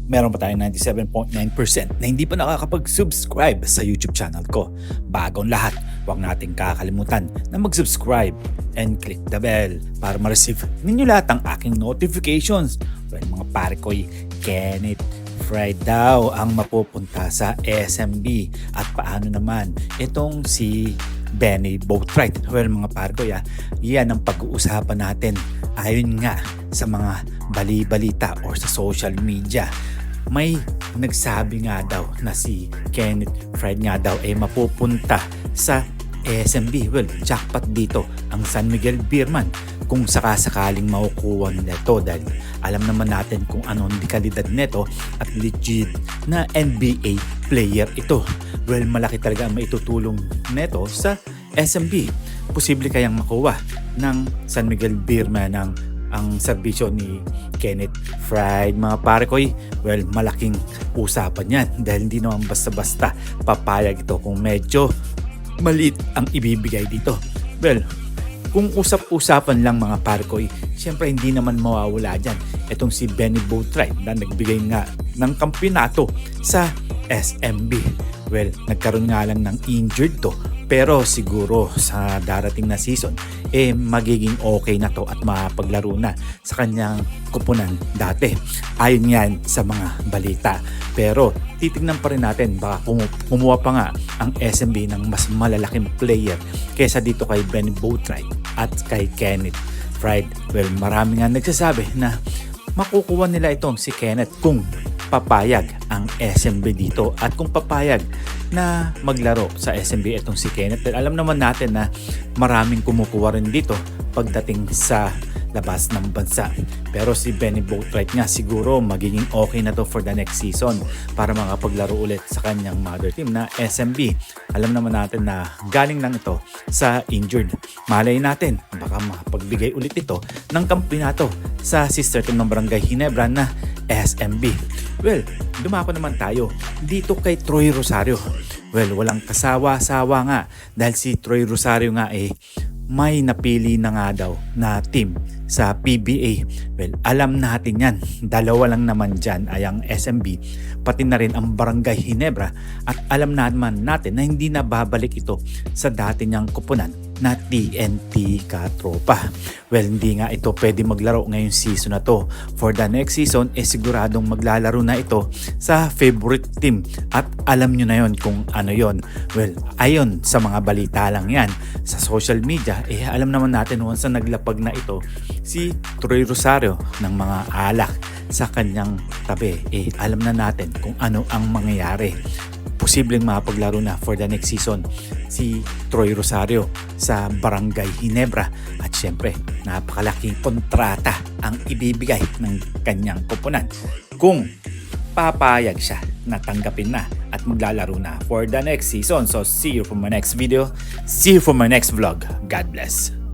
Meron pa tayong 97.9% na hindi pa nakakapag-subscribe sa YouTube channel ko. Bagong lahat, huwag nating kakalimutan na mag-subscribe and click the bell para ma-receive ninyo lahat ang aking notifications. Well, mga pare ko'y Kenneth Fried daw ang mapupunta sa SMB. At paano naman itong si Benny Boatwright? Well, mga pare ko, yan ang pag-uusapan natin ayon nga sa mga bali-balita or sa social media. May nagsabi nga daw na si Kenneth Fried nga daw ay mapupunta sa SMB. Well, jackpot dito ang San Miguel Beerman kung sakasakaling makukuha nila ito, dahil alam naman natin kung anong kalidad nito at legit na NBA player ito. Well, malaki talaga ang maitutulong nito sa SMB. Posible kayang makuha ng San Miguel Beerman ang serbisyo ni Kenneth Fried, mga pare ko. Well, malaking usapan yan dahil hindi naman basta-basta papayag ito kung medyo maliit ang ibibigay dito. Well, kung usap-usapan lang, mga pare ko, siyempre hindi naman mawawala dyan itong si Benny Boatwright na nagbigay nga ng kampyonato sa SMB. Well, nagkaroon nga lang ng injured to, pero siguro sa darating na season magiging okay na to at mapaglaro na sa kanyang kupunan dati. Ayon yan sa mga balita. Pero titignan pa rin natin, baka kumuha pa nga ang SMB ng mas malalaking player kaysa dito kay Benny Boatwright at kay Kenneth Fried. Well, marami nga nagsasabi na makukuha nila itong si Kenneth kung papayag ang SMB dito at kung papayag na maglaro sa SMB itong si Kenneth. Alam naman natin na maraming kumukuha rin dito pagdating sa labas ng bansa. Pero si Benny Boatwright nga siguro magiging okay na to for the next season para makapaglaro ulit sa kanyang mother team na SMB. Alam naman natin na galing lang ito sa injured. Malay natin, baka makapagbigay ulit ito ng kampyonato sa sister team ng Barangay Ginebra na SMB. Well, dumako naman tayo dito kay Troy Rosario. Well, walang kasawa-sawa nga dahil si Troy Rosario nga may napili na nga daw na team sa PBA. Well, alam natin yan. Dalawa lang naman dyan ay ang SMB, pati na rin ang Barangay Ginebra. At alam naman natin na hindi na babalik ito sa dati niyang kupunan na TNT Katropa. Well, hindi nga ito pwede maglaro ngayong season na to. For the next season, siguradong maglalaro na ito sa favorite team. At alam nyo na yon kung ano yon. Well, ayon sa mga balita lang yan sa social media, alam naman natin once na naglapag na ito si Troy Rosario ng mga alak sa kanyang tabi, alam na natin kung ano ang mangyayari. Posibleng mapaglaro na for the next season si Troy Rosario sa Barangay Ginebra. At syempre, napakalaking kontrata ang ibibigay ng kanyang kupunan kung papayag siya na tanggapin na at maglalaro na for the next season. So see you for my next video. See you for my next vlog. God bless.